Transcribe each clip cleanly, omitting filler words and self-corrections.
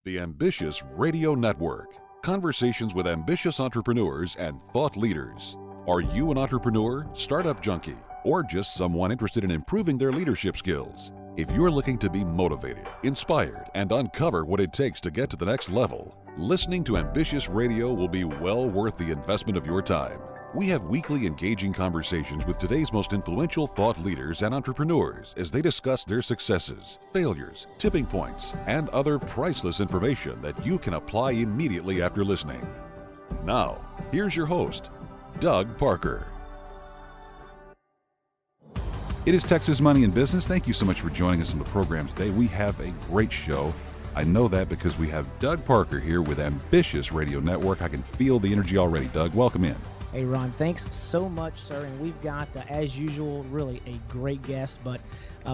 The Ambitious Radio Network. Conversations with ambitious entrepreneurs and thought leaders. Are you an entrepreneur, startup junkie, or just someone interested in improving their leadership skills? If you're looking to be motivated, inspired, and uncover what it takes to get to the next level, listening to Ambitious Radio will be well worth the investment of your time. We have weekly engaging conversations with today's most influential thought leaders and entrepreneurs as they discuss their successes, failures, tipping points, and other priceless information that you can apply immediately after listening. Now, here's your host, Doug Parker. It is Texas Money and Business. Thank you so much for joining us on the program today. We have a great show. I know that because we have Doug Parker here with Ambitious Radio Network. I can feel the energy already. Doug, welcome in. Hey, Ron, thanks so much, sir. And we've got, as usual, really a great guest. But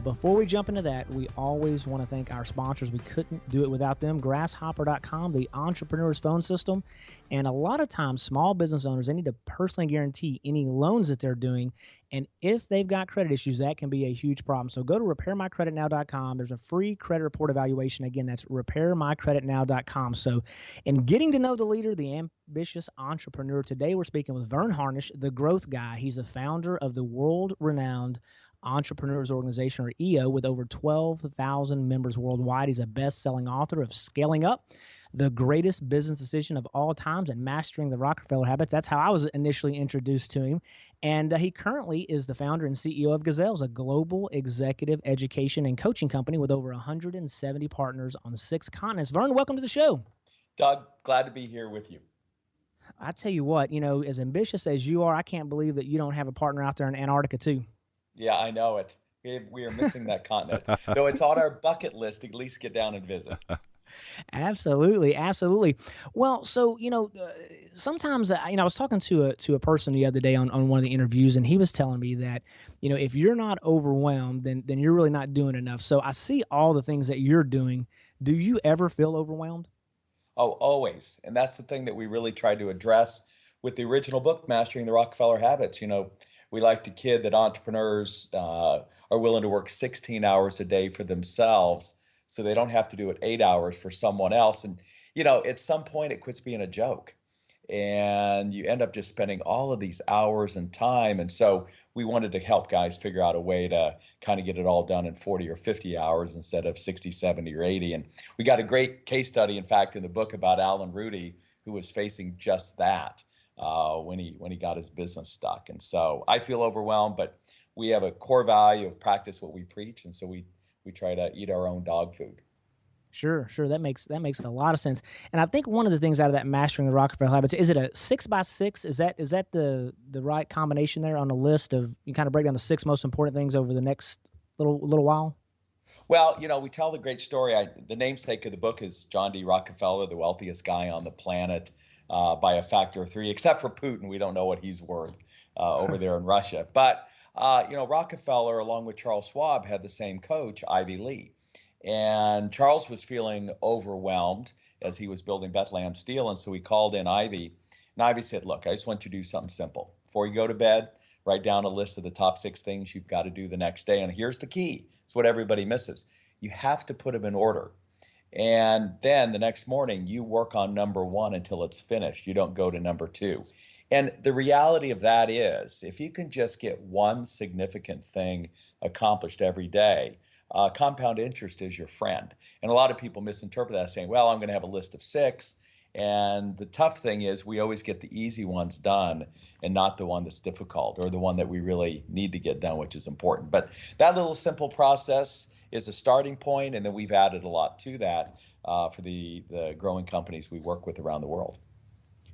before we jump into that, we always want to thank our sponsors. We couldn't do it without them. Grasshopper.com, the entrepreneur's phone system. And a lot of times, small business owners, they need to personally guarantee any loans that they're doing. And if they've got credit issues, that can be a huge problem. So go to repairmycreditnow.com. There's a free credit report evaluation. Again, that's repairmycreditnow.com. So in getting to know the leader, the ambitious entrepreneur, today we're speaking with Verne Harnish, the growth guy. He's the founder of the world-renowned Entrepreneurs Organization, or EO, with over 12,000 members worldwide. He's a best-selling author of Scaling Up, the greatest business decision of all times, and Mastering the Rockefeller Habits. That's how I was initially introduced to him. And he currently is the founder and CEO of Gazelles, a global executive education and coaching company with over 170 partners on 6 continents. Verne, welcome to the show. Doug, glad to be here with you. I tell you what, as ambitious as you are, I can't believe that you don't have a partner out there in Antarctica too. Yeah, I know it. We are missing that continent. Though it's on our bucket list to at least get down and visit. Absolutely, absolutely. Well, so sometimes I was talking to a person the other day on one of the interviews, and he was telling me that if you're not overwhelmed, then you're really not doing enough. So I see all the things that you're doing. Do you ever feel overwhelmed? Oh, always. And that's the thing that we really try to address with the original book, Mastering the Rockefeller Habits. We like to kid that entrepreneurs are willing to work 16 hours a day for themselves so they don't have to do it 8 hours for someone else. And, at some point it quits being a joke and you end up just spending all of these hours and time. And so we wanted to help guys figure out a way to kind of get it all done in 40 or 50 hours instead of 60, 70 or 80. And we got a great case study, in fact, in the book about Alan Rudy, who was facing just that. When he got his business stuck. And so I feel overwhelmed, but we have a core value of practice what we preach. And so we try to eat our own dog food. Sure. That makes a lot of sense. And I think one of the things out of that Mastering the Rockefeller Habits, is it a 6x6? Is that the right combination there on the list of, you kind of break down the 6 most important things over the next little while? Well, we tell the great story. The namesake of the book is John D. Rockefeller, the wealthiest guy on the planet. By a factor of 3, except for Putin. We don't know what he's worth over there in Russia. But, Rockefeller, along with Charles Schwab, had the same coach, Ivy Lee. And Charles was feeling overwhelmed as he was building Bethlehem Steel. And so he called in Ivy. And Ivy said, look, I just want you to do something simple. Before you go to bed, write down a list of the top 6 things you've got to do the next day. And here's the key. It's what everybody misses. You have to put them in order. And then the next morning, you work on number 1 until it's finished. You don't go to number 2. And the reality of that is, if you can just get one significant thing accomplished every day, compound interest is your friend. And a lot of people misinterpret that saying, well, I'm going to have a list of 6. And the tough thing is we always get the easy ones done and not the one that's difficult or the one that we really need to get done, which is important. But that little simple process is a starting point, and then we've added a lot to that for the growing companies we work with around the world.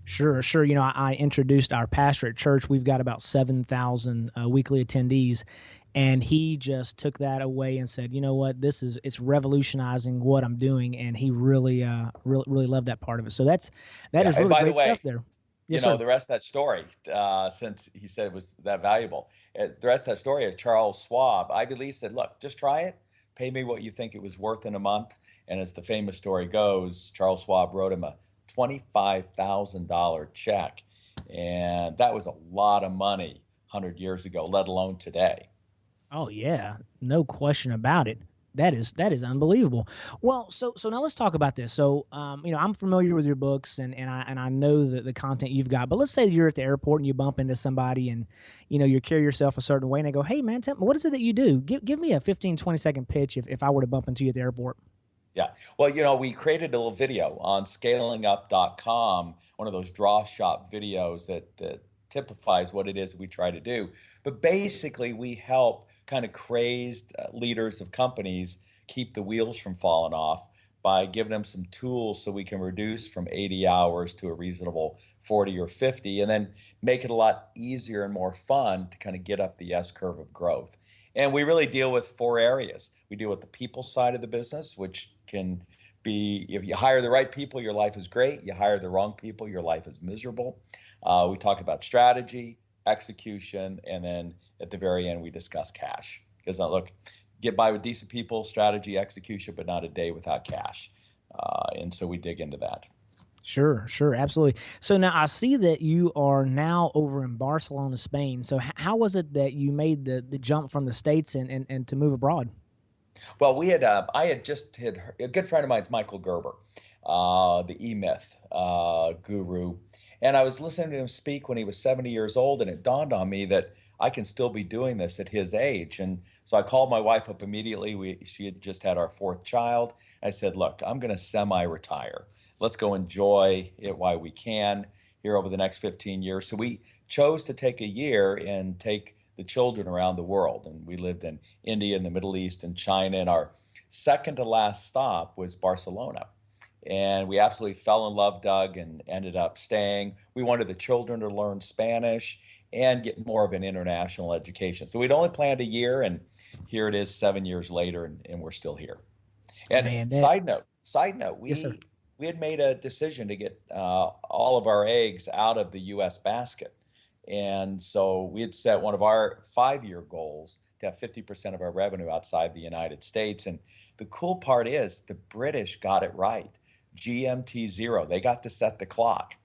Sure. I introduced our pastor at church. We've got about 7,000 weekly attendees, and he just took that away and said, you know what, it's revolutionizing what I'm doing, and he really loved that part of it. So that is really great stuff there. Yes, sir. The rest of that story, since he said it was that valuable, the rest of that story is Charles Schwab. Ivy Lee said, look, just try it. Pay me what you think it was worth in a month. And as the famous story goes, Charles Schwab wrote him a $25,000 check. And that was a lot of money 100 years ago, let alone today. Oh, yeah. No question about it. That is unbelievable. Well, so now let's talk about this. So, I'm familiar with your books, and I know the content you've got. But let's say you're at the airport and you bump into somebody, and you carry yourself a certain way, and they go, "Hey, man, tell me, what is it that you do? Give me a 15-20 second pitch if I were to bump into you at the airport." Yeah. Well, we created a little video on scalingup.com, one of those draw shop videos that typifies what it is we try to do. But basically, we help kind of crazed leaders of companies keep the wheels from falling off by giving them some tools so we can reduce from 80 hours to a reasonable 40 or 50, and then make it a lot easier and more fun to kind of get up the S curve of growth. And we really deal with four areas. We deal with the people side of the business, which can be, if you hire the right people, your life is great. You hire the wrong people, your life is miserable. We talk about strategy, execution, and then at the very end, we discuss cash. Because look, get by with decent people, strategy, execution, but not a day without cash. And so we dig into that. Sure, absolutely. So now I see that you are now over in Barcelona, Spain. So how was it that you made the jump from the States and to move abroad? Well, I had just had a good friend of mine's Michael Gerber, the E-Myth guru, and I was listening to him speak when he was 70 years old, and it dawned on me that I can still be doing this at his age. And so I called my wife up immediately. She had just had our fourth child. I said, "Look, I'm going to semi-retire. Let's go enjoy it while we can here over the next 15 years." So we chose to take a year and take the children around the world. And we lived in India and the Middle East and China. And our second to last stop was Barcelona. And we absolutely fell in love, Doug, and ended up staying. We wanted the children to learn Spanish and get more of an international education. So we'd only planned a year, and here it is 7 years later, and we're still here. And Man, that side note, yes, sir. we had made a decision to get all of our eggs out of the U.S. basket. And so we had set one of our 5-year goals to have 50% of our revenue outside the United States. And the cool part is the British got it right. GMT zero, they got to set the clock.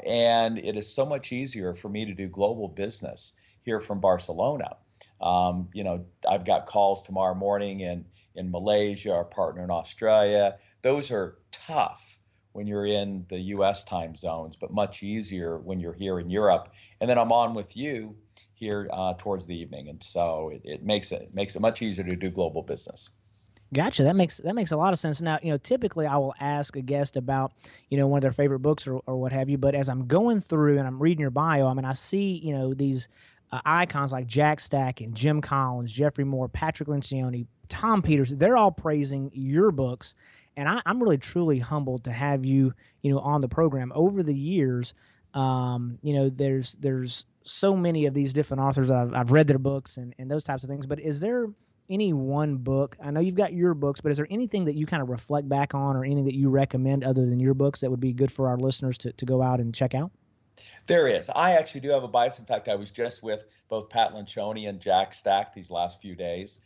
And it is so much easier for me to do global business here from Barcelona. I've got calls tomorrow morning in Malaysia, our partner in Australia. Those are tough when you're in the US time zones, but much easier when you're here in Europe. And then I'm on with you here towards the evening. And so it makes it much easier to do global business. Gotcha. That makes a lot of sense. Now, typically I will ask a guest about, one of their favorite books or what have you. But as I'm going through and I'm reading your bio, I mean, I see, these icons like Jack Stack and Jim Collins, Jeffrey Moore, Patrick Lencioni, Tom Peters. They're all praising your books, and I'm really truly humbled to have you, on the program. Over the years, there's so many of these different authors. I've read their books and those types of things. But is there any one book? I know you've got your books, but is there anything that you kind of reflect back on, or anything that you recommend other than your books that would be good for our listeners to go out and check out? There is. I actually do have a bias. In fact, I was just with both Pat Lencioni and Jack Stack these last few days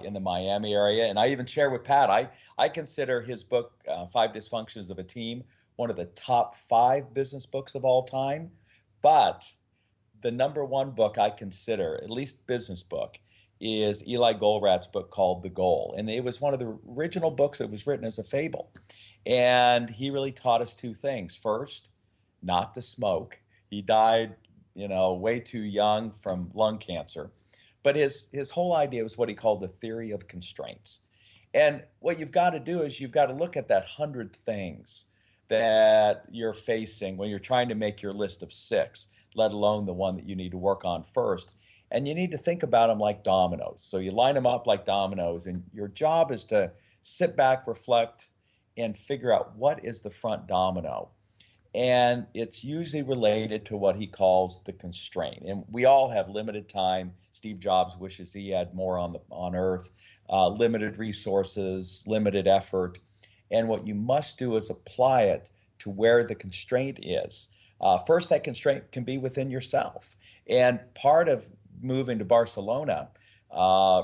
in the Miami area. And I even share with Pat, I consider his book, Five Dysfunctions of a Team, one of the top 5 business books of all time. But the number one book I consider, at least business book, is Eli Goldratt's book called The Goal. And it was one of the original books that was written as a fable. And he really taught us 2 things. First, not to smoke. He died, way too young from lung cancer. But his whole idea was what he called the theory of constraints. And what you've got to do is you've got to look at that 100 things that you're facing when you're trying to make your list of 6, let alone the one that you need to work on first. And you need to think about them like dominoes. So you line them up like dominoes, and your job is to sit back, reflect, and figure out what is the front domino. And it's usually related to what he calls the constraint. And we all have limited time. Steve Jobs wishes he had more on Earth, limited resources, limited effort. And what you must do is apply it to where the constraint is. First, that constraint can be within yourself. And part of moving to Barcelona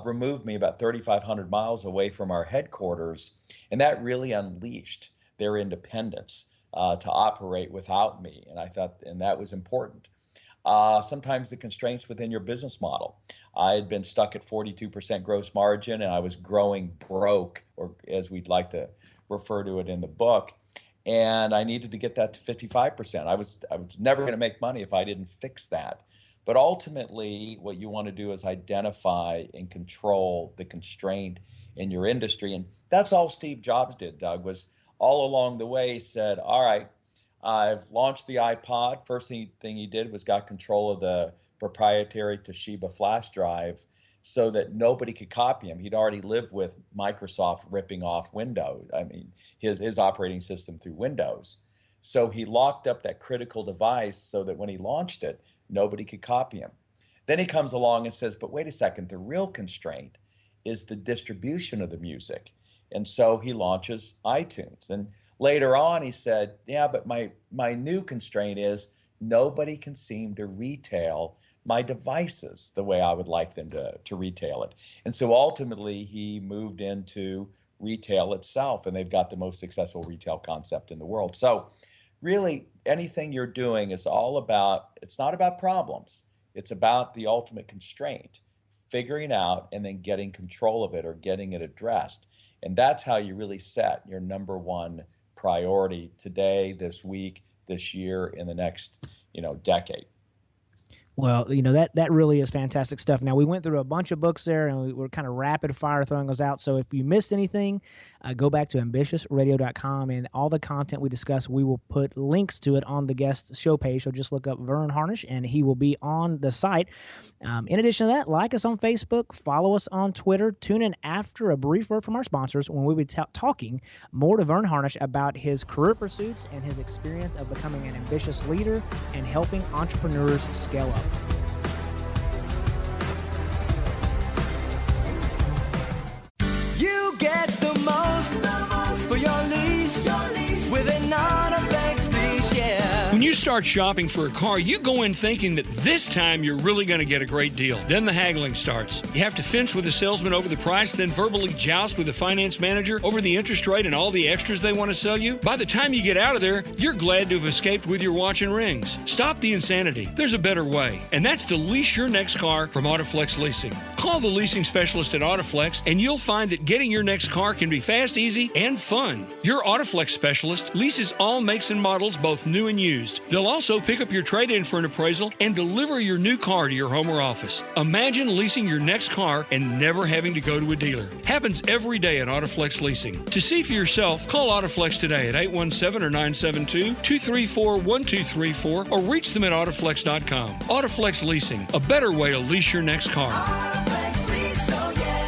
removed me about 3,500 miles away from our headquarters. And that really unleashed their independence to operate without me. And I thought, and that was important. sometimes the constraints within your business model. I had been stuck at 42% gross margin, and I was growing broke, or as we'd like to refer to it in the book. And I needed to get that to 55%. I was never going to make money if I didn't fix that. But ultimately, what you want to do is identify and control the constraint in your industry. And that's all Steve Jobs did, Doug, was all along the way said, all right, I've launched the iPod. First thing he did was got control of the proprietary Toshiba flash drive so that nobody could copy him. He'd already lived with Microsoft ripping off Windows, his operating system through Windows. So he locked up that critical device so that when he launched it, nobody could copy him. Then he comes along and says, but wait a second, the real constraint is the distribution of the music. And so he launches iTunes. And later on, he said, yeah, but my new constraint is nobody can seem to retail my devices the way I would like them to retail it. And so ultimately, he moved into retail itself, and they've got the most successful retail concept in the world. So really, anything you're doing is all about, it's not about problems. It's about the ultimate constraint, figuring out and then getting control of it or getting it addressed. And that's how you really set your number one priority today, this week, this year, in the next, decade. Well, that really is fantastic stuff. Now, we went through a bunch of books there, and we were kind of rapid fire throwing those out. So if you missed anything, go back to ambitiousradio.com, and all the content we discussed, we will put links to it on the guest show page. So just look up Verne Harnish, and he will be on the site. In addition to that, like us on Facebook, follow us on Twitter, tune in after a brief word from our sponsors when we'll be talking more to Verne Harnish about his career pursuits and his experience of becoming an ambitious leader and helping entrepreneurs scale up. You get the most for your lease with an Autoflex lease, yeah. When you start shopping for a car, you go in thinking that this time you're really going to get a great deal. Then the haggling starts. You have to fence with the salesman over the price, then verbally joust with the finance manager over the interest rate and all the extras they want to sell you. By the time you get out of there, you're glad to have escaped with your watch and rings. Stop the insanity. There's a better way, and that's to lease your next car from Autoflex Leasing. Call the leasing specialist at Autoflex, and you'll find that getting your next car can be fast, easy, and fun. Your Autoflex specialist leases all makes and models, both new and used. They'll also pick up your trade-in for an appraisal and deliver your new car to your home or office. Imagine leasing your next car and never having to go to a dealer. Happens every day at Autoflex Leasing. To see for yourself, call Autoflex today at 817 or 972-234-1234 or reach them at Autoflex.com. Autoflex Leasing, a better way to lease your next car. Autoflex lease, oh yeah.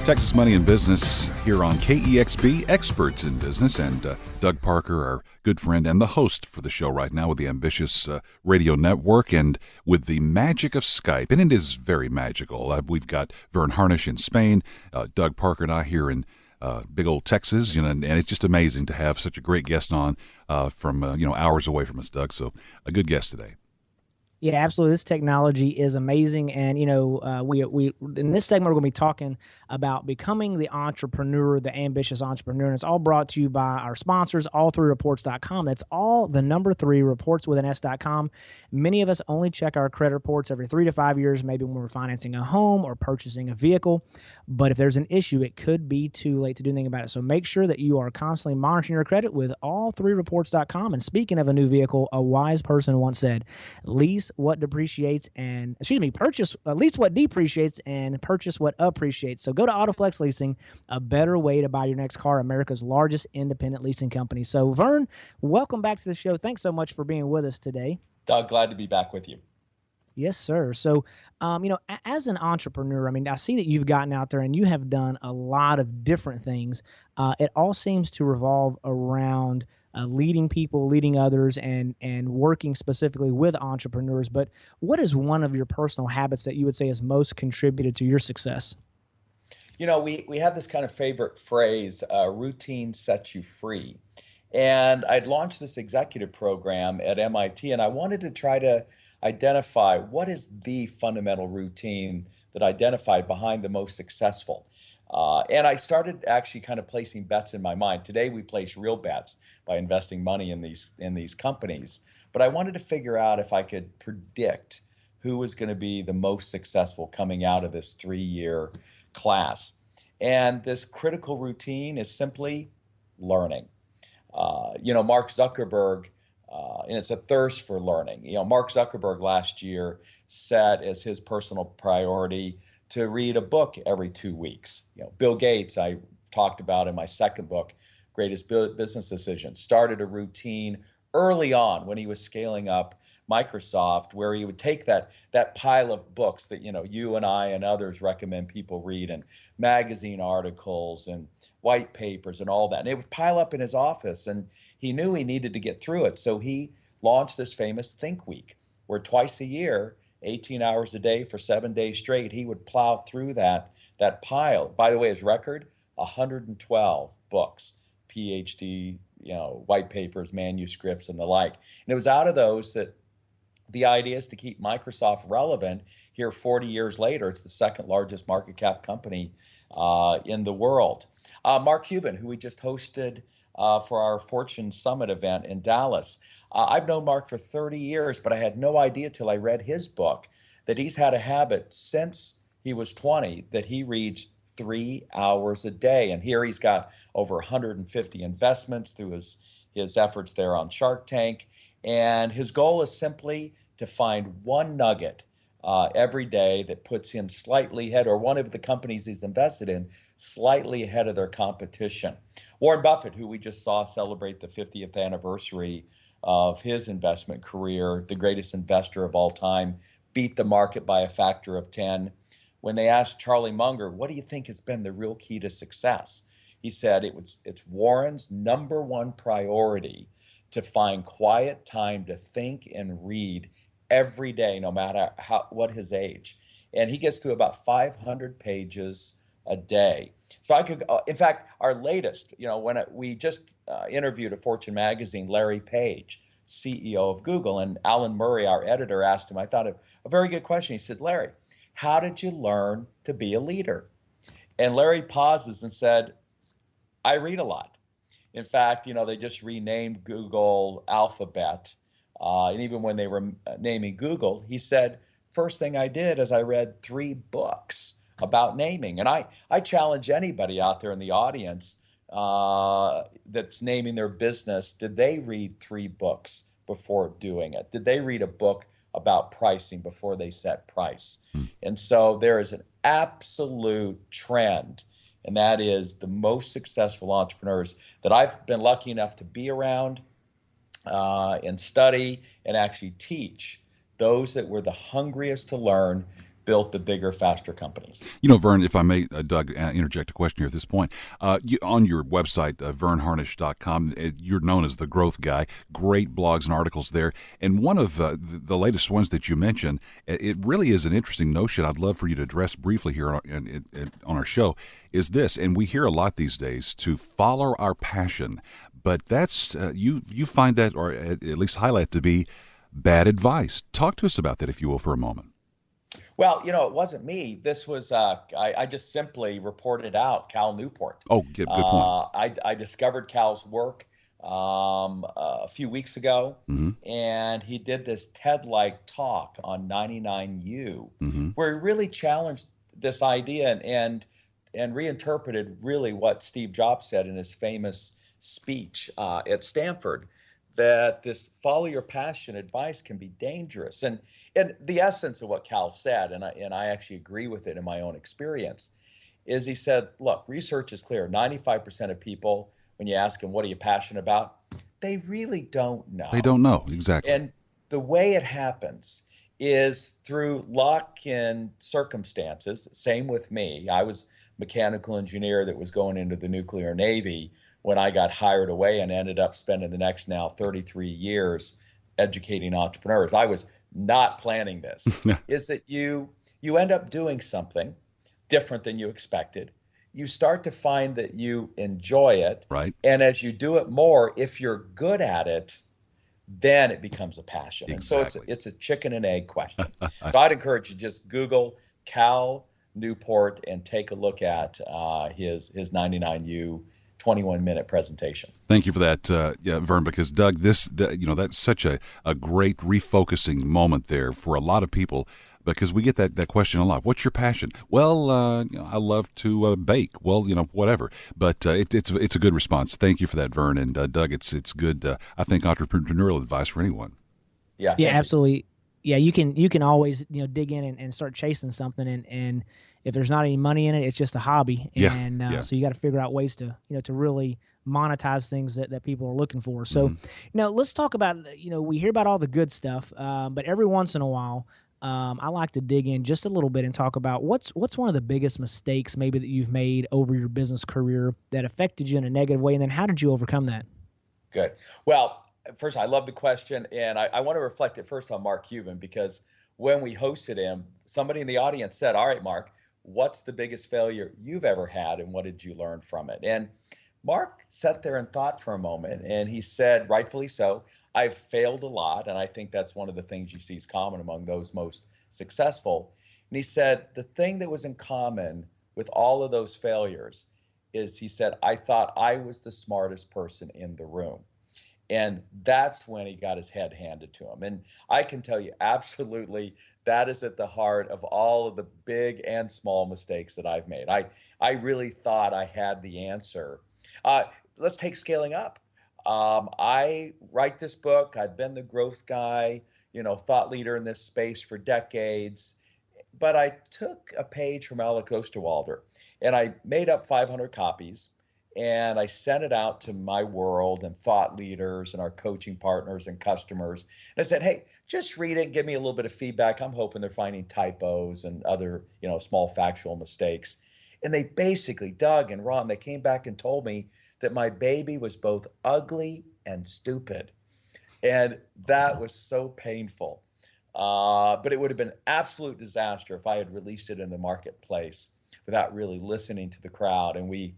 Texas Money and Business here on KEXB, Experts in Business, and Doug Parker, our good friend and the host for the show right now with the Ambitious Radio Network and with the magic of Skype. And it is very magical. We've got Verne Harnish in Spain, Doug Parker and I here in big old Texas, and it's just amazing to have such a great guest on from hours away from us, Doug. So a good guest today. Yeah, absolutely. This technology is amazing. And, we in this segment, we're going to be talking about becoming the entrepreneur, the ambitious entrepreneur. And it's all brought to you by our sponsors, all3reports.com. That's all the number 3 reports with an S.com. Many of us only check our credit reports every 3 to 5 years, maybe when we're financing a home or purchasing a vehicle. But if there's an issue, it could be too late to do anything about it. So make sure that you are constantly monitoring your credit with all3reports.com. And speaking of a new vehicle, a wise person once said, purchase what depreciates and purchase what appreciates. So go to Autoflex Leasing, a better way to buy your next car, America's largest independent leasing company. So Verne, welcome back to the show. Thanks so much for being with us today. Doug, glad to be back with you. Yes, sir. So, as an entrepreneur, I see that you've gotten out there and you have done a lot of different things. It all seems to revolve around leading people, leading others, and working specifically with entrepreneurs. But what is one of your personal habits that you would say has most contributed to your success? We have this kind of favorite phrase, routine sets you free. And I'd launched this executive program at MIT, and I wanted to try to identify what is the fundamental routine that identified behind the most successful. And I started actually kind of placing bets in my mind. Today we place real bets by investing money in these companies. But I wanted to figure out if I could predict who was going to be the most successful coming out of this 3-year class. And this critical routine is simply learning. Mark Zuckerberg, and it's a thirst for learning. Mark Zuckerberg last year set as his personal priority to read a book every 2 weeks. Bill Gates, I talked about in my second book, Greatest Business Decisions, started a routine early on when he was scaling up Microsoft, where he would take that pile of books that you and I and others recommend people read, and magazine articles and white papers and all that, and it would pile up in his office, and he knew he needed to get through it. So he launched this famous Think Week, where twice a year, 18 hours a day for 7 days straight, he would plow through that pile. By the way, his record, 112 books, PhD, white papers, manuscripts, and the like. And it was out of those that the idea is to keep Microsoft relevant here 40 years later. It's the second largest market cap company in the world. Mark Cuban, who we just hosted for our Fortune Summit event in Dallas. I've known Mark for 30 years, but I had no idea till I read his book that he's had a habit since he was 20 that he reads 3 hours a day. And here he's got over 150 investments through his efforts there on Shark Tank. And his goal is simply to find one nugget every day that puts him slightly ahead, or one of the companies he's invested in slightly ahead of their competition. Warren Buffett, who we just saw celebrate the 50th anniversary of his investment career, the greatest investor of all time, beat the market by a factor of 10. When they asked Charlie Munger, what do you think has been the real key to success? He said it's Warren's number one priority to find quiet time to think and read every day, no matter what his age. And he gets to about 500 pages a day. So I could, in fact, our latest, we just interviewed a Fortune magazine, Larry Page, CEO of Google, and Alan Murray, our editor, asked him, I thought a very good question. He said, Larry, how did you learn to be a leader? And Larry pauses and said, I read a lot. In fact, they just renamed Google Alphabet. And even when they were naming Google, he said, first thing I did is I read 3 books about naming. And I challenge anybody out there in the audience that's naming their business, did they read 3 books before doing it? Did they read a book about pricing before they set price? And so there is an absolute trend, and that is the most successful entrepreneurs that I've been lucky enough to be around and study and actually teach. Those that were the hungriest to learn built the bigger, faster companies. Vern, if I may, Doug, interject a question here at this point. On your website, verneharnish.com, you're known as the growth guy. Great blogs and articles there. And one of the latest ones that you mentioned, it really is an interesting notion I'd love for you to address briefly here on our show, is this. And we hear a lot these days, to follow our passion. But that's, you find that, or at least highlight, to be bad advice. Talk to us about that, if you will, for a moment. Well, it wasn't me. This was, I just simply reported out Cal Newport. Oh, good point. I discovered Cal's work a few weeks ago, and he did this TED-like talk on 99U, where he really challenged this idea and reinterpreted really what Steve Jobs said in his famous speech at Stanford, that this follow your passion advice can be dangerous. And the essence of what Cal said, and I actually agree with it in my own experience, is he said, look, research is clear. 95% of people, when you ask them, what are you passionate about? They really don't know. They don't know, exactly. And the way it happens is through luck and circumstances. Same with me. I was a mechanical engineer that was going into the nuclear Navy when I got hired away and ended up spending the next now 33 years educating entrepreneurs. I was not planning this. Is that you end up doing something different than you expected. You start to find that you enjoy it. Right. And as you do it more, if you're good at it, then it becomes a passion. Exactly. And so it's a chicken and egg question. So I'd encourage you just Google Cal Newport and take a look at his 99U 21-minute presentation. Thank you for that, Verne, because Doug, that's such a great refocusing moment there for a lot of people, because we get that question a lot. What's your passion? Well, I love to bake. Well, whatever. But it's a good response. Thank you for that, Verne. And Doug, it's good, I think, entrepreneurial advice for anyone. Yeah, absolutely. Yeah, you can always dig in and start chasing something, and if there's not any money in it, it's just a hobby. And so you got to figure out ways to to really monetize things that people are looking for. So let's talk about we hear about all the good stuff, but every once in a while, I like to dig in just a little bit and talk about what's one of the biggest mistakes maybe that you've made over your business career that affected you in a negative way, and then how did you overcome that? Good. Well, first, I love the question, and I want to reflect it first on Mark Cuban, because when we hosted him, somebody in the audience said, "All right, Mark, what's the biggest failure you've ever had, and what did you learn from it?" And Mark sat there and thought for a moment, and he said, rightfully so, "I've failed a lot, and I think that's one of the things you see is common among those most successful." And he said, the thing that was in common with all of those failures is, he said, "I thought I was the smartest person in the room." And that's when he got his head handed to him. And I can tell you, absolutely, that is at the heart of all of the big and small mistakes that I've made. I really thought I had the answer. Let's take scaling up. I write this book. I've been the growth guy, thought leader in this space for decades. But I took a page from Alex Osterwalder and I made up 500 copies. And I sent it out to my world and thought leaders and our coaching partners and customers. And I said, hey, just read it, give me a little bit of feedback. I'm hoping they're finding typos and other, small factual mistakes. And they basically, Doug and Ron, they came back and told me that my baby was both ugly and stupid. And that was so painful. But it would have been absolute disaster if I had released it in the marketplace without really listening to the crowd. And we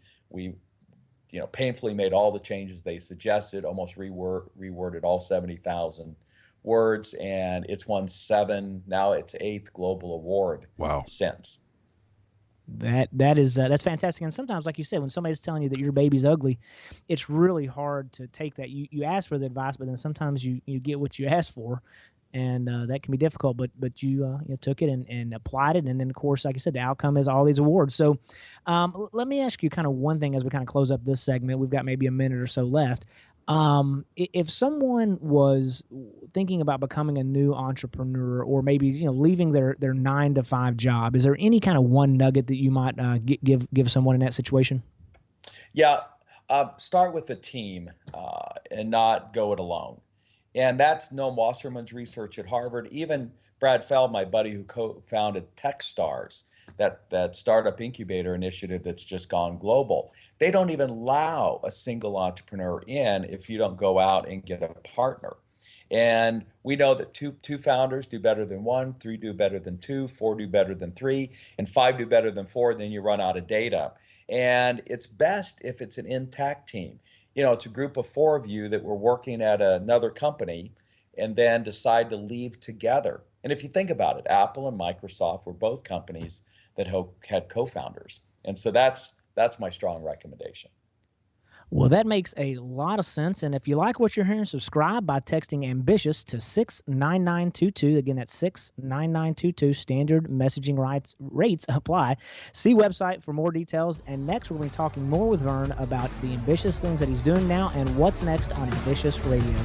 painfully made all the changes they suggested, almost reworded all 70,000 words, and it's won 7, now its 8th global award. Wow. Since. That's fantastic. And sometimes, like you said, when somebody's telling you that your baby's ugly, it's really hard to take that. You ask for the advice, but then sometimes you get what you ask for. And that can be difficult, but you took it and applied it, and then of course, like I said, the outcome is all these awards. So, let me ask you kind of one thing as we kind of close up this segment. We've got maybe a minute or so left. If someone was thinking about becoming a new entrepreneur, or maybe leaving their 9-to-5 job, is there any kind of one nugget that you might give someone in that situation? Yeah, start with a team and not go it alone. And that's Noam Wasserman's research at Harvard. Even Brad Feld, my buddy who co-founded Techstars, that startup incubator initiative that's just gone global, they don't even allow a single entrepreneur in if you don't go out and get a partner. And we know that two founders do better than 1, 3 do better than 2, 4 do better than 3, and 5 do better than 4, then you run out of data. And it's best if it's an intact team. It's a group of 4 of you that were working at another company and then decide to leave together. And if you think about it, Apple and Microsoft were both companies that had co-founders. And so that's my strong recommendation. Well, that makes a lot of sense. And if you like what you're hearing, subscribe by texting ambitious to 69922. Again, that's 69922. Standard messaging rates apply. See website for more details. And next, we're going to be talking more with Verne about the ambitious things that he's doing now and what's next on Ambitious Radio.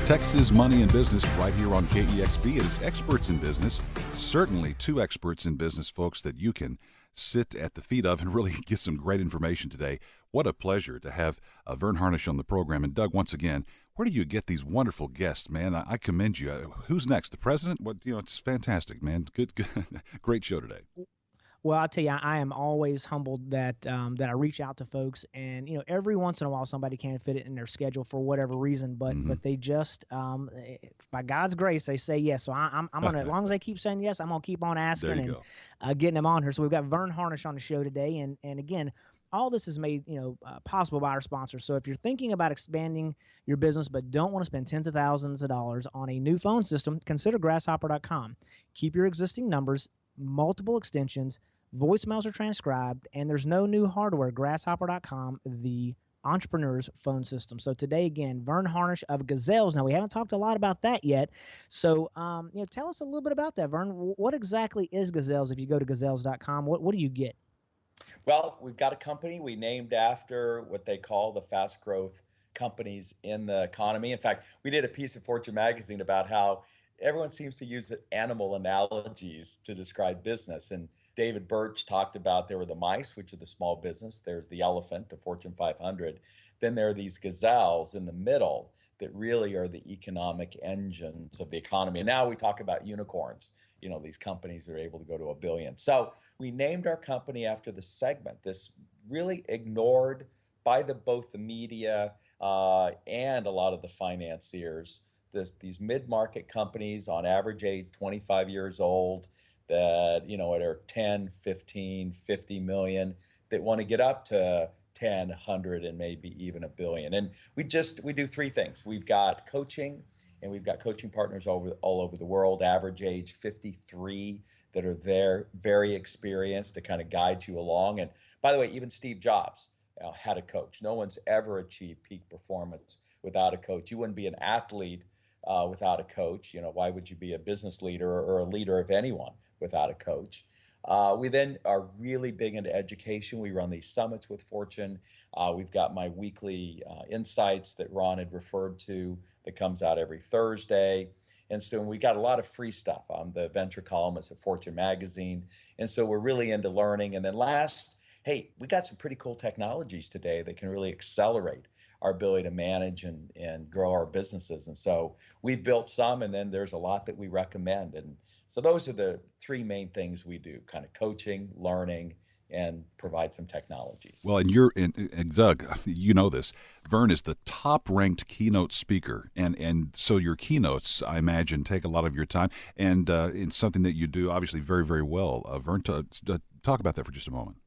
Texas Money and Business right here on KEXP. It is experts in business, certainly 2 experts in business, folks, that you can sit at the feet of and really get some great information today. What a pleasure to have Verne Harnish on the program. And Doug, once again, where do you get these wonderful guests, man? I commend you. Who's next? The president? It's fantastic, man. Good. Great show today. Well, I'll tell you, I am always humbled that that I reach out to folks, and every once in a while somebody can't fit it in their schedule for whatever reason, but they just by God's grace they say yes. So I'm gonna, as long as they keep saying yes, I'm gonna keep on There asking you and go. getting them on here. So we've got Verne Harnish on the show today, and again, all this is made possible by our sponsors. So if you're thinking about expanding your business but don't want to spend tens of thousands of dollars on a new phone system, consider Grasshopper.com. Keep your existing numbers, multiple extensions, voicemails are transcribed, and there's no new hardware. Grasshopper.com, the entrepreneur's phone system. So today, again, Verne Harnish of Gazelles. Now, we haven't talked a lot about that yet. So, tell us a little bit about that, Verne. What exactly is Gazelles? If you go to gazelles.com, what do you get? Well, we've got a company we named after what they call the fast growth companies in the economy. In fact, we did a piece of Fortune magazine about how everyone seems to use animal analogies to describe business. And David Birch talked about there were the mice, which are the small business. There's the elephant, the Fortune 500. Then there are these gazelles in the middle that really are the economic engines of the economy. And now we talk about unicorns, these companies that are able to go to $1 billion. So we named our company after the segment, this really ignored by both the media and a lot of the financiers. These mid-market companies, on average age 25 years old, that are 10, 15, 50 million, that want to get up to 10, 100, and maybe even $1 billion. And we do three things. We've got coaching, and we've got coaching partners all over the world, average age 53, that are there, very experienced to kind of guide you along. And by the way, even Steve Jobs had a coach. No one's ever achieved peak performance without a coach. You wouldn't be an athlete without a coach. Why would you be a business leader or a leader of anyone without a coach? We then are really big into education. We run these summits with Fortune. We've got my weekly insights that Ron had referred to that comes out every Thursday. And so we got a lot of free stuff. I'm the venture columnist at Fortune magazine. And so we're really into learning. And then last, hey, we got some pretty cool technologies today that can really accelerate our ability to manage and grow our businesses. And so we've built some, and then there's a lot that we recommend. And so those are the three main things we do: kind of coaching, learning, and provide some technologies. Well, and Doug, you know this. Verne is the top-ranked keynote speaker, and so your keynotes, I imagine, take a lot of your time, and it's something that you do obviously very, very well. Verne, talk about that for just a moment.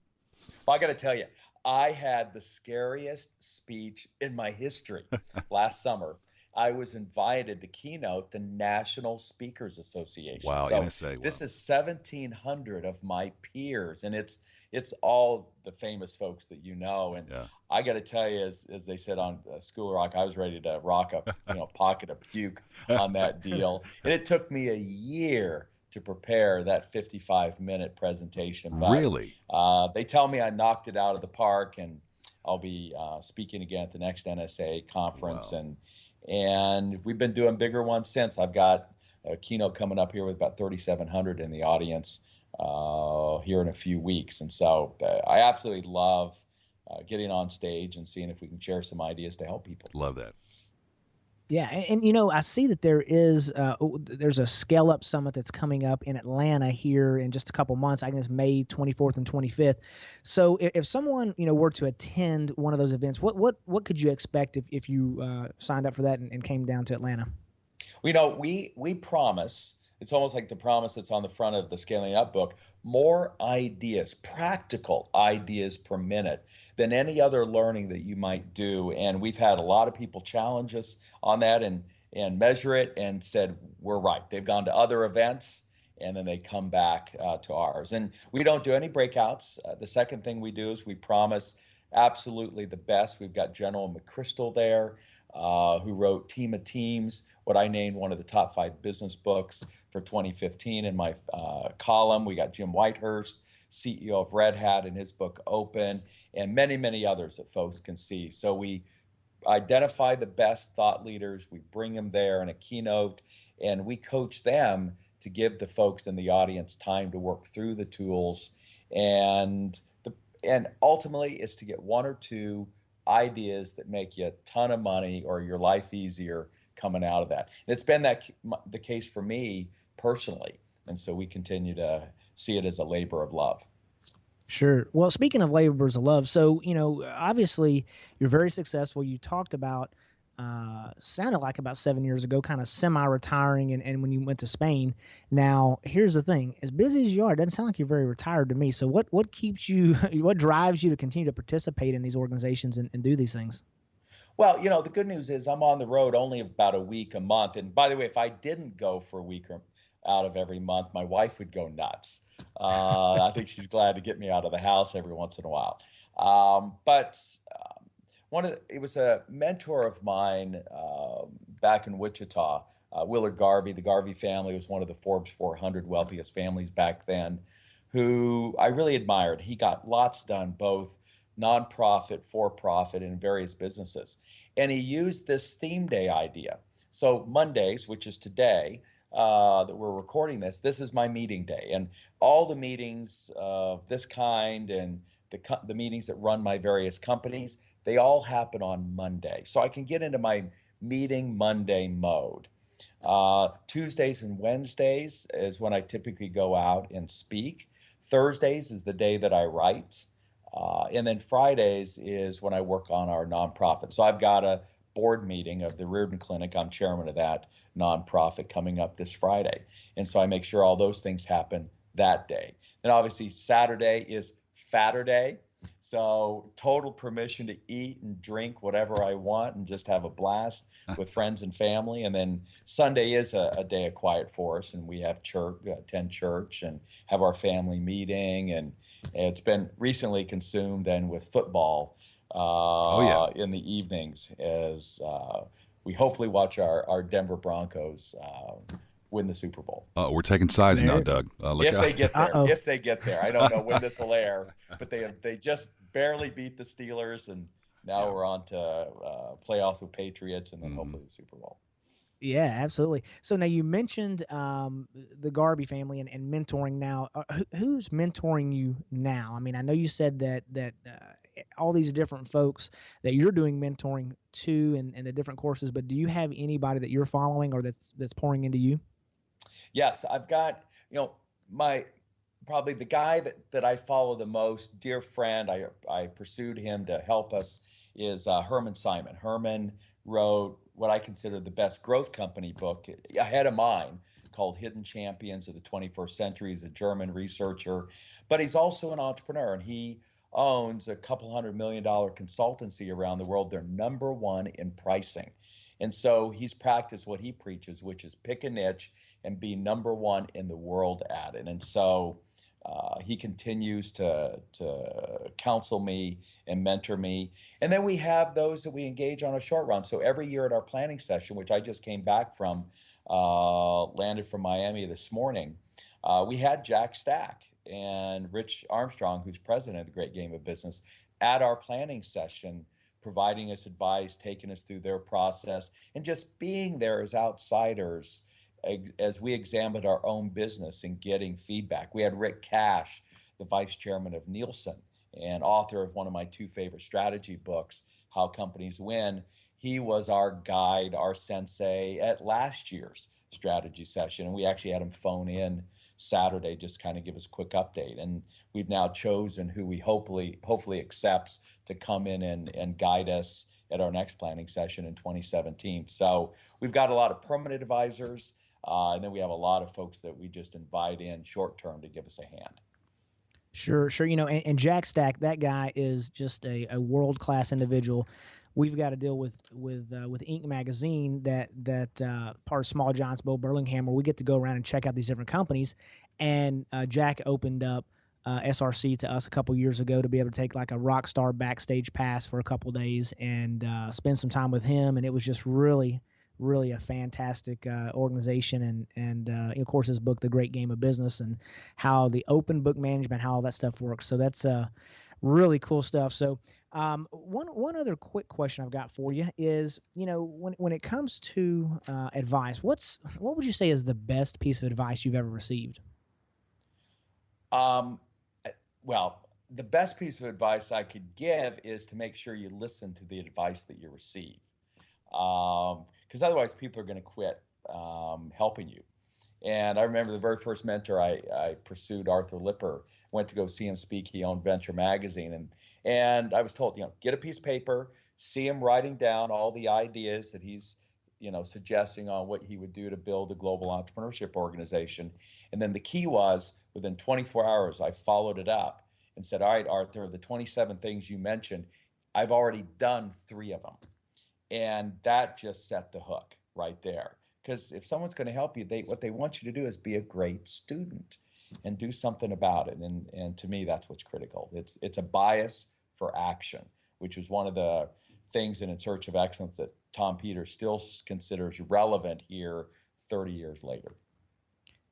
Well, I got to tell you, I had the scariest speech in my history last summer. I was invited to keynote the National Speakers Association. Wow, so NSA. Wow. This is 1,700 of my peers, and it's all the famous folks that you know. And yeah. I got to tell you, as they said on School Rock, I was ready to rock a pocket of puke on that deal. And it took me a year to prepare that 55-minute presentation. But, really? They tell me I knocked it out of the park, and I'll be speaking again at the next NSA conference. Wow. And we've been doing bigger ones since. I've got a keynote coming up here with about 3,700 in the audience here in a few weeks. And so I absolutely love getting on stage and seeing if we can share some ideas to help people. Love that. Yeah, and I see that there's a Scale Up Summit that's coming up in Atlanta here in just a couple months. I think it's May 24th and 25th. So if someone were to attend one of those events, what could you expect if you signed up for that and came down to Atlanta? We promise. It's almost like the promise that's on the front of the Scaling Up book: more ideas, practical ideas per minute than any other learning that you might do. And we've had a lot of people challenge us on that and measure it and said, we're right. They've gone to other events and then they come back to ours. And we don't do any breakouts. The second thing we do is we promise absolutely the best. We've got General McChrystal there, who wrote Team of Teams, what I named one of the top 5 business books for 2015 in my column. We got Jim Whitehurst, CEO of Red Hat, in his book Open, and many, many others that folks can see. So we identify the best thought leaders, we bring them there in a keynote, and we coach them to give the folks in the audience time to work through the tools. And ultimately, it's to get 1 or 2 ideas that make you a ton of money or your life easier coming out of that. And it's been the case for me personally. And so we continue to see it as a labor of love. Sure. Well, speaking of labors of love, so obviously you're very successful. You talked about sounded like about 7 years ago, kind of semi-retiring, and when you went to Spain. Now, here's the thing: as busy as you are, it doesn't sound like you're very retired to me. So, what keeps you? What drives you to continue to participate in these organizations and do these things? Well, the good news is I'm on the road only about a week a month. And by the way, if I didn't go for a week or out of every month, my wife would go nuts. I think she's glad to get me out of the house every once in a while. But it was a mentor of mine back in Wichita, Willard Garvey. The Garvey family was one of the Forbes 400 wealthiest families back then, who I really admired. He got lots done, both nonprofit, for profit, and various businesses. And he used this theme day idea. So Mondays, which is today, that we're recording this is my meeting day. And all the meetings of this kind and the meetings that run my various companies, they all happen on Monday. So I can get into my meeting Monday mode. Tuesdays and Wednesdays is when I typically go out and speak. Thursdays is the day that I write. And then Fridays is when I work on our nonprofit. So I've got a board meeting of the Reardon Clinic. I'm chairman of that nonprofit coming up this Friday. And so I make sure all those things happen that day. Then obviously Saturday is Fatter Day. So total permission to eat and drink whatever I want and just have a blast with friends and family. And then Sunday is a day of quiet for us, and we have church, attend church, and have our family meeting. And it's been recently consumed then with football in the evenings as we hopefully watch our Denver Broncos win the Super Bowl. We're taking sides now, Doug. Look If out. they get there, Uh-oh. if they get there, I don't know when this will air, but they just barely beat the Steelers, and now we're on to playoffs with Patriots, and then hopefully the Super Bowl. Yeah, absolutely. So now you mentioned the Garvey family and mentoring. Now, who's mentoring you now? I mean, I know you said that all these different folks that you're doing mentoring to and the different courses, but do you have anybody that you're following or that's pouring into you? Yes, I've got, my probably the guy that I follow the most, dear friend, I pursued him to help us, is Herman Simon. Herman wrote what I consider the best growth company book ahead of mine, called Hidden Champions of the 21st Century. He's a German researcher, but he's also an entrepreneur, and he owns a couple $100 million consultancy around the world. They're number one in pricing. And so he's practiced what he preaches, which is pick a niche and be number one in the world at it. And so he continues to counsel me and mentor me. And then we have those that we engage on a short run. So every year at our planning session, which I just came back from, landed from Miami this morning, we had Jack Stack and Rich Armstrong, who's president of the Great Game of Business, at our planning session, providing us advice, taking us through their process, and just being there as outsiders as we examined our own business and getting feedback. We had Rick Cash, the vice chairman of Nielsen and author of one of my two favorite strategy books, How Companies Win. He was our guide, our sensei at last year's strategy session. And we actually had him phone in Saturday, just kind of give us a quick update. And we've now chosen who we hopefully accepts to come in and guide us at our next planning session in 2017. So we've got a lot of permanent advisors, and then we have a lot of folks that we just invite in short term to give us a hand. Sure. And Jack Stack, that guy is just a world-class individual. We've got to deal with Inc. magazine that part of Small Giants, Bo Burlingham, where we get to go around and check out these different companies. And Jack opened up SRC to us a couple years ago to be able to take like a rock star backstage pass for a couple days and spend some time with him. And it was just really a fantastic organization, and of course his book, The Great Game of Business, and how the open book management, how all that stuff works. So that's really cool stuff. So one other quick question I've got for you is, when it comes to advice, what would you say is the best piece of advice you've ever received? Well, the best piece of advice I could give is to make sure you listen to the advice that you receive. Because otherwise people are going to quit helping you. And I remember the very first mentor I pursued, Arthur Lipper, went to go see him speak. He owned Venture Magazine. And I was told, get a piece of paper, see him writing down all the ideas that he's, suggesting on what he would do to build a global entrepreneurship organization. And then the key was within 24 hours, I followed it up and said, all right, Arthur, the 27 things you mentioned, I've already done 3 of them. And that just set the hook right there. Because if someone's going to help you, what they want you to do is be a great student and do something about it. And to me, that's what's critical. It's a bias for action, which is one of the things in Search of Excellence that Tom Peters still considers relevant here 30 years later.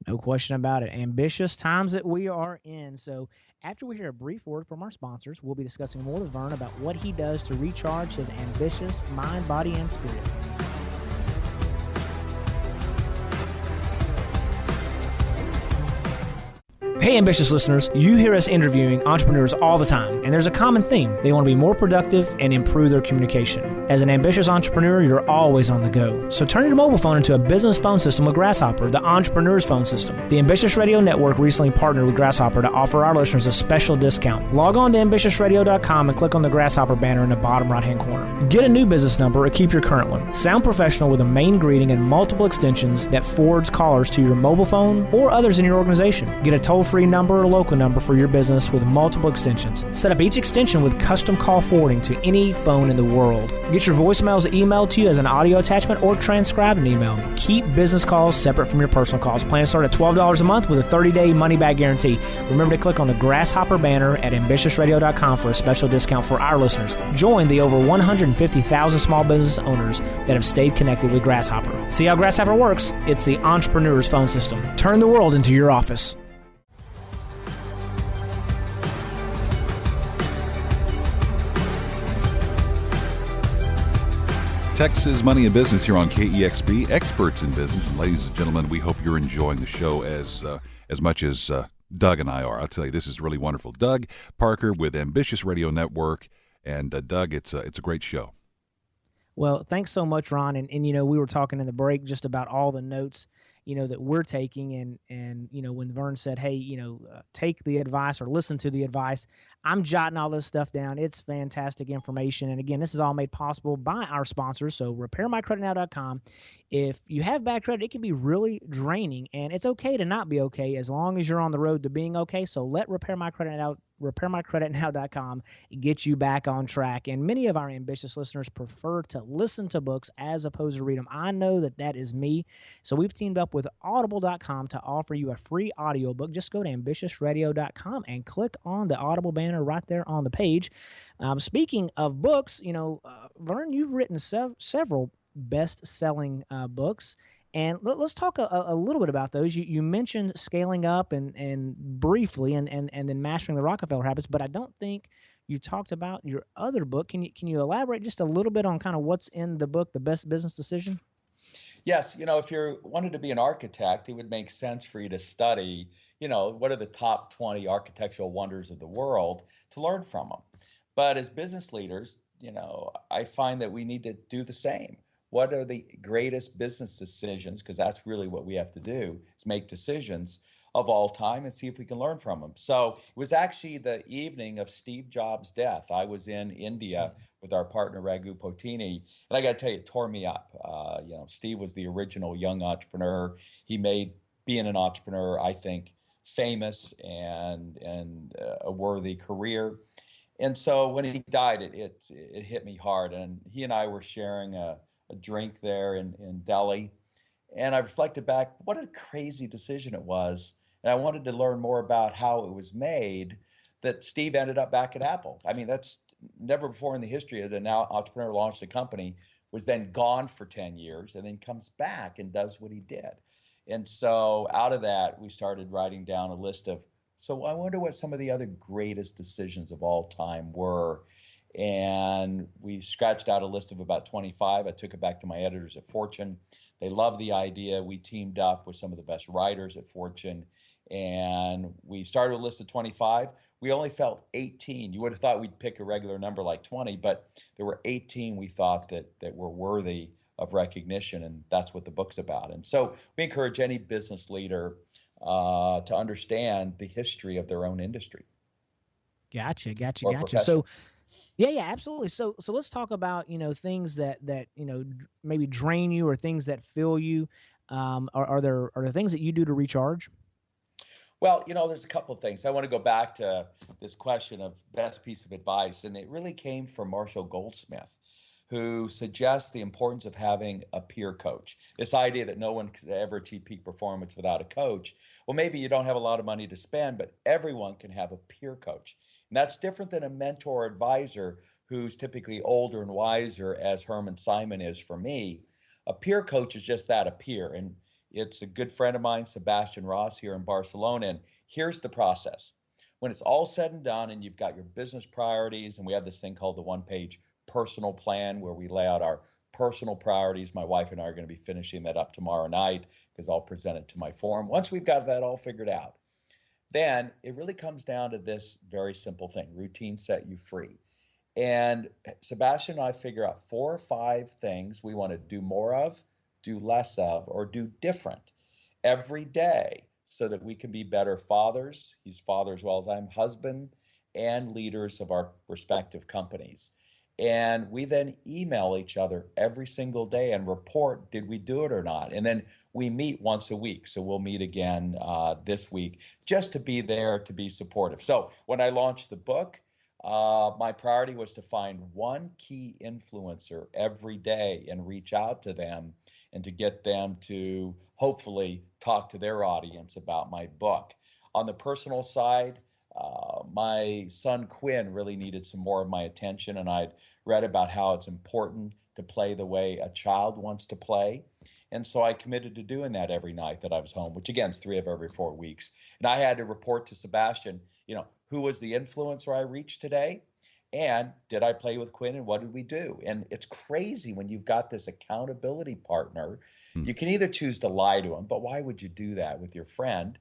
No question about it. Ambitious times that we are in. So after we hear a brief word from our sponsors, we'll be discussing more with Verne about what he does to recharge his ambitious mind, body, and spirit. Hey, ambitious listeners, you hear us interviewing entrepreneurs all the time, and there's a common theme. They want to be more productive and improve their communication. As an ambitious entrepreneur, you're always on the go. So turn your mobile phone into a business phone system with Grasshopper, the entrepreneur's phone system. The Ambitious Radio Network recently partnered with Grasshopper to offer our listeners a special discount. Log on to ambitiousradio.com and click on the Grasshopper banner in the bottom right-hand corner. Get a new business number or keep your current one. Sound professional with a main greeting and multiple extensions that forwards callers to your mobile phone or others in your organization. Get a toll-free number or local number for your business with multiple extensions. Set up each extension with custom call forwarding to any phone in the world. Get your voicemails emailed to you as an audio attachment or transcribe an email. Keep business calls separate from your personal calls. Plans start at $12 a month with a 30-day money-back guarantee. Remember to click on the Grasshopper banner at ambitiousradio.com for a special discount for our listeners. Join the over 150,000 small business owners that have stayed connected with Grasshopper. See how Grasshopper works? It's the entrepreneur's phone system. Turn the world into your office. Texas Money and Business here on KEXP, experts in business. And ladies and gentlemen, we hope you're enjoying the show as much as Doug and I are. I'll tell you, this is really wonderful. Doug Parker with Ambitious Radio Network. And Doug, it's a great show. Well, thanks so much, Ron. And we were talking in the break just about all the notes, that we're taking. And when Verne said, hey, take the advice or listen to the advice, I'm jotting all this stuff down. It's fantastic information. And again, this is all made possible by our sponsors. So repairmycreditnow.com. If you have bad credit, it can be really draining, and it's okay to not be okay as long as you're on the road to being okay. So let repairmycreditnow.com get you back on track. And many of our ambitious listeners prefer to listen to books as opposed to read them. I know that is me. So we've teamed up with audible.com to offer you a free audiobook. Just go to ambitiousradio.com and click on the Audible banner right there on the page. Speaking of books, Verne, you've written several best-selling books. And let's talk a little bit about those. You mentioned Scaling Up and briefly and then Mastering the Rockefeller Habits, but I don't think you talked about your other book. Can you elaborate just a little bit on kind of what's in the book, The Best Business Decision? Yes, if you wanted to be an architect, it would make sense for you to study, what are the top 20 architectural wonders of the world to learn from them. But as business leaders, I find that we need to do the same. What are the greatest business decisions? Because that's really what we have to do, is make decisions of all time and see if we can learn from them. So it was actually the evening of Steve Jobs' death. I was in India with our partner Raghu Potini, and I got to tell you, it tore me up. Steve was the original young entrepreneur. He made being an entrepreneur, I think, famous and a worthy career. And so when he died, it hit me hard. And he and I were sharing a drink there in Delhi. And I reflected back, what a crazy decision it was. And I wanted to learn more about how it was made that Steve ended up back at Apple. I mean, that's never before in the history of the now entrepreneur launched a company, was then gone for 10 years and then comes back and does what he did. And so out of that, we started writing down a list of, so I wonder what some of the other greatest decisions of all time were. And we scratched out a list of about 25. I took it back to my editors at Fortune. They loved the idea. We teamed up with some of the best writers at Fortune, and we started a list of 25. We only felt 18. You would have thought we'd pick a regular number like 20, but there were 18 we thought that were worthy of recognition, and that's what the book's about. And so we encourage any business leader to understand the history of their own industry or Gotcha. profession. So, yeah, absolutely. So let's talk about, things that, maybe drain you or things that fill you. Are there things that you do to recharge? Well, there's a couple of things. I want to go back to this question of best piece of advice, and it really came from Marshall Goldsmith, who suggests the importance of having a peer coach. This idea that no one could ever achieve peak performance without a coach. Well, maybe you don't have a lot of money to spend, but everyone can have a peer coach. And that's different than a mentor or advisor who's typically older and wiser, as Herman Simon is for me. A peer coach is just that, a peer. And it's a good friend of mine, Sebastian Ross, here in Barcelona. And here's the process. When it's all said and done and you've got your business priorities, and we have this thing called the one-page personal plan where we lay out our personal priorities. My wife and I are going to be finishing that up tomorrow night because I'll present it to my forum. Once we've got that all figured out, then it really comes down to this very simple thing. Routine set you free. And Sebastian and I figure out 4 or 5 things we want to do more of, do less of, or do different every day so that we can be better fathers. He's father as well as I'm, husband, and leaders of our respective companies. And we then email each other every single day and report, did we do it or not? And then we meet once a week. So we'll meet again this week just to be there, to be supportive. So when I launched the book, my priority was to find one key influencer every day and reach out to them and to get them to hopefully talk to their audience about my book. On the personal side, my son Quinn really needed some more of my attention, and I'd read about how it's important to play the way a child wants to play. And so I committed to doing that every night that I was home, which again is 3 of every 4 weeks. And I had to report to Sebastian, who was the influencer I reached today? And did I play with Quinn, and what did we do? And it's crazy when you've got this accountability partner. You can either choose to lie to him, but why would you do that with your friend?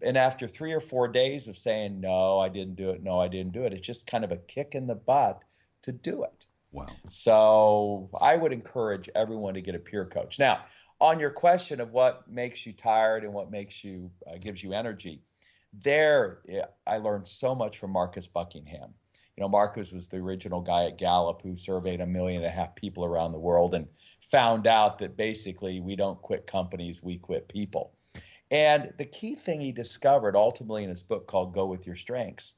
And after 3 or 4 days of saying, no, I didn't do it, no, I didn't do it, it's just kind of a kick in the butt to do it. Wow. So I would encourage everyone to get a peer coach. Now, on your question of what makes you tired and what makes you gives you energy, I learned so much from Marcus Buckingham. Marcus was the original guy at Gallup who surveyed 1.5 million people around the world and found out that basically we don't quit companies, we quit people. And the key thing he discovered ultimately in his book called Go With Your Strengths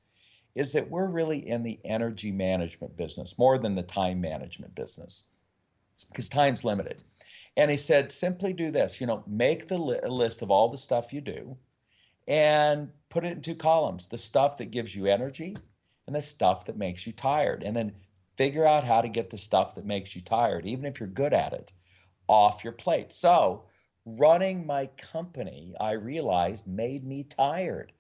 is that we're really in the energy management business more than the time management business because time's limited. And he said, simply do this, make the list of all the stuff you do and put it in 2 columns, the stuff that gives you energy and the stuff that makes you tired. And then figure out how to get the stuff that makes you tired, even if you're good at it, off your plate. So running my company, I realized, made me tired.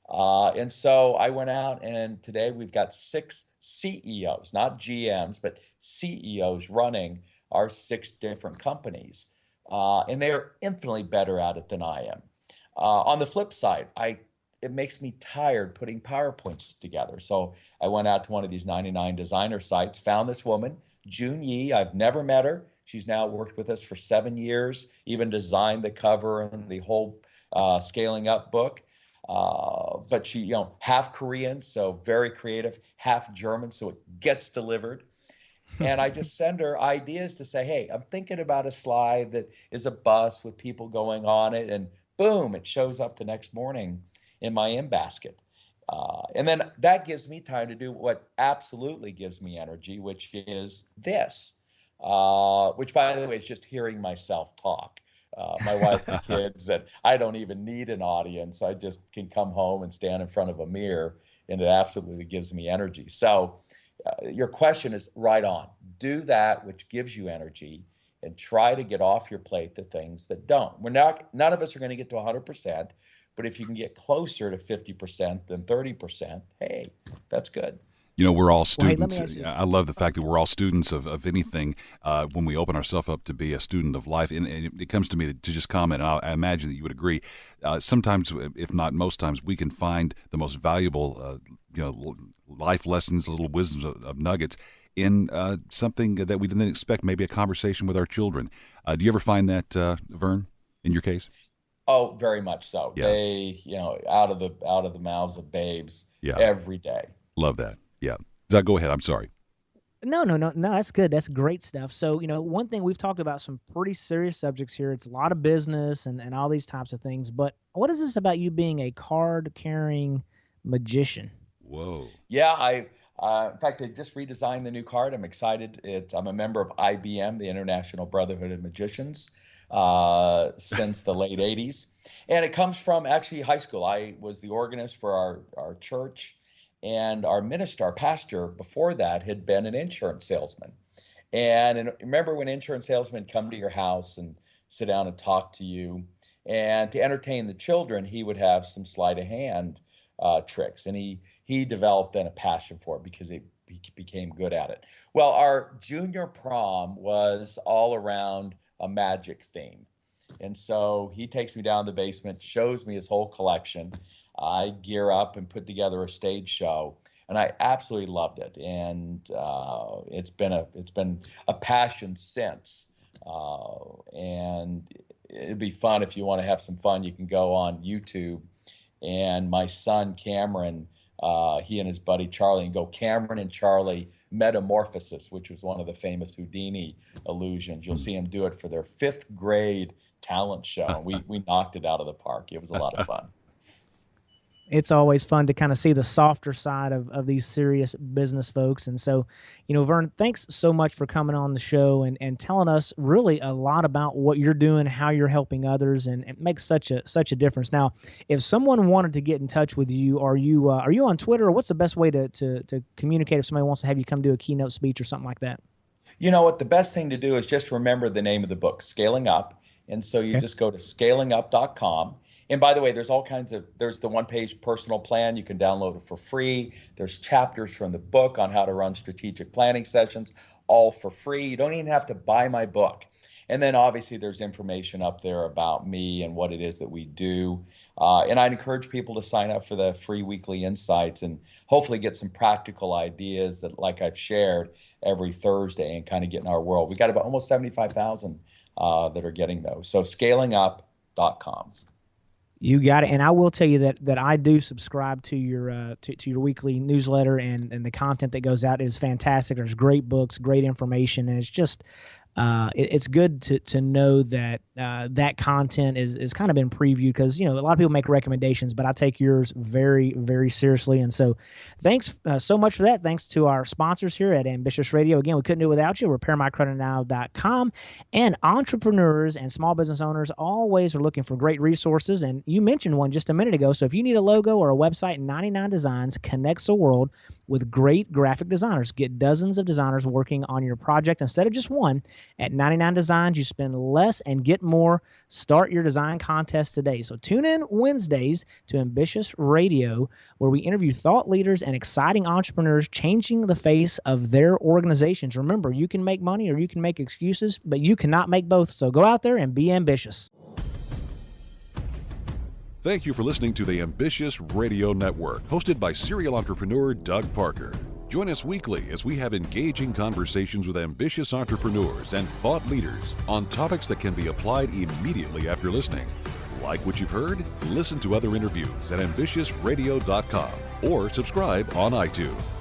And so I went out, and today we've got 6 CEOs, not GMs, but CEOs running our 6 different companies. And they are infinitely better at it than I am. On the flip side, it makes me tired putting PowerPoints together. So I went out to one of these 99 designer sites, found this woman, June Yee. I've never met her. She's now worked with us for 7 years, even designed the cover and the whole Scaling Up book. But she, half Korean, so very creative, half German, so it gets delivered. And I just send her ideas to say, hey, I'm thinking about a slide that is a bus with people going on it. And boom, it shows up the next morning in my in-basket. And then that gives me time to do what absolutely gives me energy, which is this, which, by the way, is just hearing myself talk. My wife and kids, that I don't even need an audience. I just can come home and stand in front of a mirror, and it absolutely gives me energy. So your question is right on. Do that which gives you energy and try to get off your plate the things that don't. None of us are going to get to 100%, but if you can get closer to 50% than 30%, hey, that's good. We're all students. Well, hey, let me ask you. I love the fact that we're all students of anything when we open ourselves up to be a student of life. And it comes to me to just comment, and I imagine that you would agree. Sometimes, if not most times, we can find the most valuable life lessons, little wisdoms of nuggets in something that we didn't expect, maybe a conversation with our children. Do you ever find that, Verne, in your case? Oh, very much so. Yeah. They, out of the mouths of babes Yeah. every day. Love that. Yeah. Doug, go ahead. I'm sorry. No, that's good. That's great stuff. So, one thing, we've talked about some pretty serious subjects here. It's a lot of business and all these types of things. But what is this about you being a card-carrying magician? Whoa. Yeah, in fact, I just redesigned the new card. I'm excited. I'm a member of IBM, the International Brotherhood of Magicians, since the late 80s. And it comes from actually high school. I was the organist for our church, and our minister, our pastor before that, had been an insurance salesman. And remember when insurance salesmen come to your house and sit down and talk to you, and to entertain the children, he would have some sleight of hand tricks. And he developed then a passion for it because he became good at it. Well, our junior prom was all around a magic theme. And so he takes me down to the basement, shows me his whole collection. I gear up and put together a stage show, and I absolutely loved it. And it's been a passion since. And it'd be fun if you want to have some fun. You can go on YouTube, and my son Cameron, he and his buddy Charlie, and go Cameron and Charlie Metamorphosis, which was one of the famous Houdini illusions. You'll see them do it for their 5th grade talent show. We knocked it out of the park. It was a lot of fun. It's always fun to kind of see the softer side of these serious business folks. And so, Verne, thanks so much for coming on the show and telling us really a lot about what you're doing, how you're helping others, and it makes such a difference. Now, if someone wanted to get in touch with you, are you on Twitter, or what's the best way to communicate if somebody wants to have you come do a keynote speech or something like that? You know what? The best thing to do is just remember the name of the book, Scaling Up. And so you just go to scalingup.com. And by the way, there's there's the one-page personal plan. You can download it for free. There's chapters from the book on how to run strategic planning sessions, all for free. You don't even have to buy my book. And then obviously there's information up there about me and what it is that we do. And I'd encourage people to sign up for the free weekly insights and hopefully get some practical ideas that, like I've shared, every Thursday, and kind of get in our world. We got about almost 75,000 that are getting those. So scalingup.com. You got it. And I will tell you that I do subscribe to your weekly newsletter, and the content that goes out is fantastic. There's great books, great information, and it's just it's good to know that that content is kind of been previewed, because a lot of people make recommendations, but I take yours very, very seriously. And so thanks so much for that. Thanks to our sponsors here at Ambitious Radio. Again, we couldn't do it without you. RepairMyCreditNow.com. And entrepreneurs and small business owners always are looking for great resources, and you mentioned one just a minute ago. So if you need a logo or a website, 99 Designs connects the world with great graphic designers. Get dozens of designers working on your project instead of just one. At 99 Designs, you spend less and get more. Start your design contest today. So tune in Wednesdays to Ambitious Radio, where we interview thought leaders and exciting entrepreneurs changing the face of their organizations. Remember, you can make money or you can make excuses, but you cannot make both. So go out there and be ambitious. Thank you for listening to the Ambitious Radio Network, hosted by serial entrepreneur Doug Parker. Join us weekly as we have engaging conversations with ambitious entrepreneurs and thought leaders on topics that can be applied immediately after listening. Like what you've heard? Listen to other interviews at ambitiousradio.com or subscribe on iTunes.